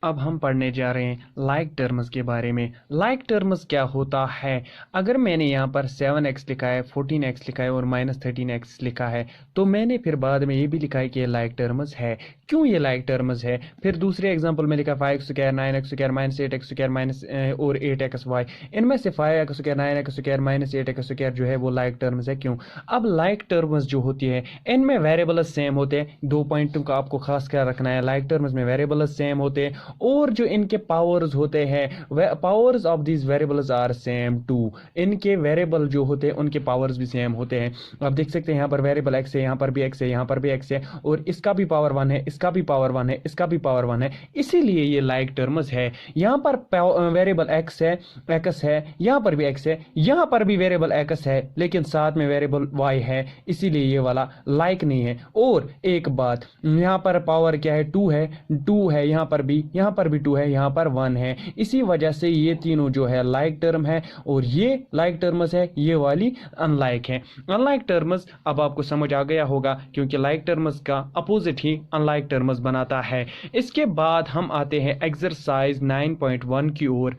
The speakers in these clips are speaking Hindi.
अब हम पढ़ने जा रहे हैं लाइक टर्म्स के बारे में। लाइक टर्म्स क्या होता है? अगर मैंने यहाँ पर 7x लिखा है, 14x लिखा है और -13x लिखा है, तो मैंने फिर बाद में ये भी लिखा है कि ये लाइक टर्म्स है। क्यों ये लाइक टर्म्स है? फिर दूसरे एग्जांपल में लिखा 5x², 9x², -8x² माइनस और 8xy। इनमें से 5x², 9x², -8x² जो है वो लाइक टर्म्स है। क्यों? अब लाइक टर्म्स जो होती है इनमें वेरिएबल्स सेम होते हैं। 2 पॉइंटों का आपको खास ख्याल रखना है। लाइक टर्म्स में वेरिएबल्स सेम होते हैं और जो इनके पावर्स होते हैं, powers of these variables are same too. इनके वेरिएबल जो होते हैं उनके पावर्स भी सेम होते हैं। आप देख सकते हैं यहाँ पर वेरिएबल x है, यहाँ पर भी x है, यहाँ पर भी x है और इसका भी पावर 1 है, इसका भी पावर 1 है, इसका भी पावर 1 है। इसीलिए ये लाइक टर्म्स है। यहाँ पर वेरिएबल x है, यहाँ पर भी x है, यहाँ पर भी वेरिएबल x है, लेकिन साथ में वेरिएबल y है, इसीलिए ये वाला लाइक नहीं है। और एक बात, यहाँ पर पावर क्या है? 2 है, यहाँ पर भी 2 है, यहाँ पर 1 है। इसी वजह से ये तीनों जो है लाइक टर्म है और ये लाइक टर्म्स है, ये वाली अनलाइक है। अनलाइक टर्म्स अब आपको समझ आ गया होगा, क्योंकि लाइक टर्म्स का अपोजिट ही अनलाइक टर्म्स बनाता है। इसके बाद हम आते हैं एक्सरसाइज 9.1 की ओर।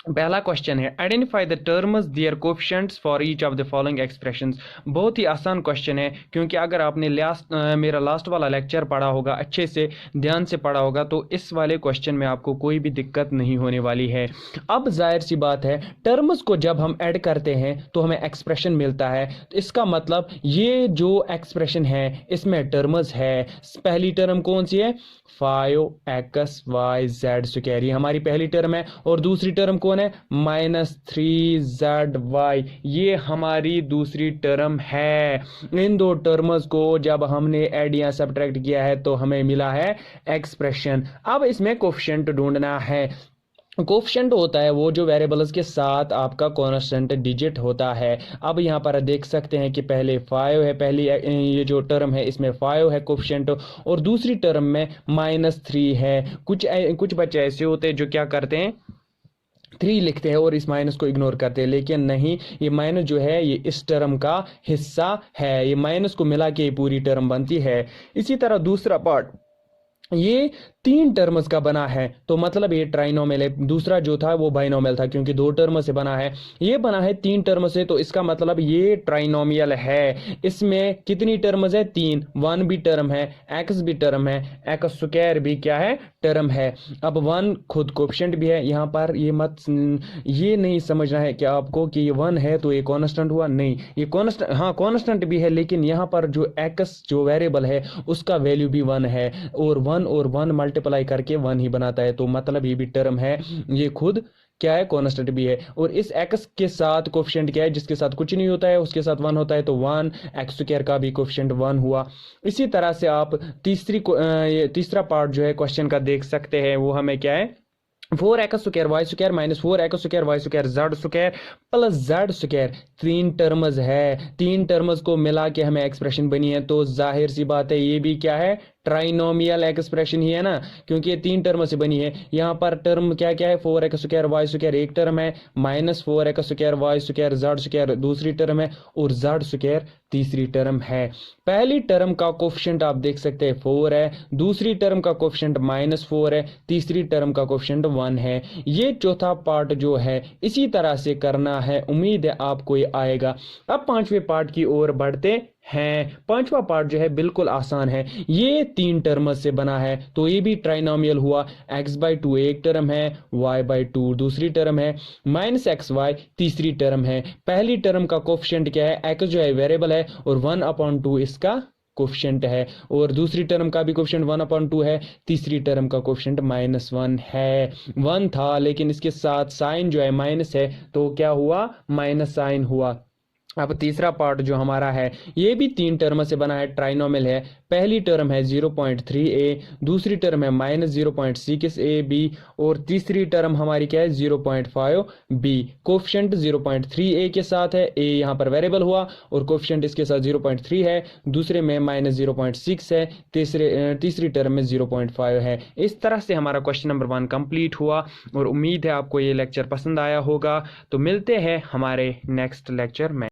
पहला क्वेश्चन है, identify the terms there coefficients for each of the following expressions. बहुत ही आसान क्वेश्चन है, क्योंकि अगर आपने मेरा लास्ट वाला लेक्चर पढ़ा होगा, अच्छे से ध्यान से पढ़ा होगा, तो इस वाले क्वेश्चन में आपको कोई भी दिक्कत नहीं होने वाली है। अब जाहिर सी बात है, टर्म्स को जब हम ऐड करते हैं तो हमें एक्सप्रेशन मिलता है। तो इसका मतलब ये जो एक्सप्रेशन है इसमें टर्म्स है। पहली टर्म कौन सी है? 5xyz², ये हमारी पहली टर्म है। और दूसरी टर्म कौन है? -3zy, ये हमारी दूसरी टर्म है। इन दो टर्म्स को जब हमने ऐड या सब्ट्रैक्ट किया है तो हमें मिला है एक्सप्रेशन। अब इसमें कोफिशिएंट ढूंढना है। कोफिशिएंट होता है वो जो वेरिएबल्स के साथ आपका कांस्टेंट डिजिट होता है। अब यहाँ पर देख सकते हैं कि पहले 5 है, पहली ये जो टर्म है इसमें 5 है कोफिशिएंट, और दूसरी टर्म में -3 है। कुछ बच्चे ऐसे होते हैं जो क्या करते हैं, 3 लिखते हैं और इस माइनस को इग्नोर करते हैं, लेकिन नहीं, ये माइनस जो है ये इस टर्म का हिस्सा है। ये माइनस को मिला के पूरी टर्म बनती है। इसी तरह दूसरा पार्ट, ये 3 टर्म्स का बना है, तो मतलब ये ट्राइनोमियल है। दूसरा जो था वो बाइनोमियल था, क्योंकि 2 टर्म से बना है। ये बना है 3 टर्म से, तो इसका मतलब ये ट्राइनोमियल है। इसमें कितनी टर्म्स है? 3। 1 भी टर्म है, x भी टर्म है, x² भी क्या है? टर्म है। अब 1 खुद कोफिशिएंट भी है। यहाँ पर ये नहीं समझना है कि आपको कि ये 1 है तो ये कांस्टेंट हुआ, नहीं, ये कांस्टेंट, हाँ कांस्टेंट भी है, लेकिन यहाँ पर जो x जो वेरिएबल है उसका वैल्यू भी 1 है, और 1 मल्टीप्लाई करके 1 ही बनाता है, तो मतलब ये भी टर्म है, ये खुद क्या है? कांस्टेंट भी है। और इस x के साथ कोफिशिएंट क्या है? जिसके साथ कुछ नहीं होता है उसके साथ 1 होता है, तो 1 x² का भी कोफिशिएंट 1 हुआ। इसी तरह से आप तीसरा पार्ट जो है क्वेश्चन का देख सकते हैं, वो हमें क्या है? 4x² y² minus 4x² y² z² plus z²। 3 terms है, 3 टर्म्स को मिला के हमें एक्सप्रेशन बनी है, तो जाहिर सी बात है ये भी क्या है? ट्राइनोमियल एक्सप्रेशन ही है ना, क्योंकि ये 3 टर्म से बनी है। यहाँ पर टर्म क्या क्या है? 4x² y² एक टर्म है, -4x² y² z² दूसरी टर्म है, और z² तीसरी टर्म है। पहली टर्म का कोफिशिएंट आप देख सकते हैं 4 है, दूसरी टर्म का कोफिशिएंट -4 है, तीसरी टर्म का कोफिशिएंट 1 है। ये चौथा पार्ट जो है इसी तरह से करना है, उम्मीद है आपको ये आएगा। अब 5वें पार्ट की ओर बढ़ते हैं। 5वां पार्ट जो है बिल्कुल आसान है। ये 3 टर्म से बना है, तो ये भी ट्राइनोमियल हुआ। x/2 एक टर्म है, y/2 दूसरी टर्म है, -xy तीसरी टर्म है। पहली टर्म का कोफिशिएंट क्या है? x जो है वेरिएबल है और 1/2 इसका कोफिशिएंट है, और दूसरी टर्म का भी कोफिशिएंट 1/2 है। तीसरी टर्म का कोफिशिएंट -1 है। 1 था लेकिन इसके साथ साइन जो है माइनस है, तो क्या हुआ? माइनस साइन हुआ। अब तीसरा पार्ट जो हमारा है ये भी 3 टर्म से बना है, ट्राइनोमियल है। पहली टर्म है 0.3a, दूसरी टर्म है -0.6ab, और तीसरी टर्म हमारी क्या है? 0.5b। कोफिशिएंट 0.3a के साथ है, a यहाँ पर वेरिएबल हुआ और कोफिशिएंट इसके साथ 0.3 है, दूसरे में -0.6 है, तीसरी टर्म में 0.5 है। इस तरह से हमारा क्वेश्चन नंबर 1 कंप्लीट हुआ, और उम्मीद है आपको ये लेक्चर पसंद आया होगा। तो मिलते हैं हमारे नेक्स्ट लेक्चर में।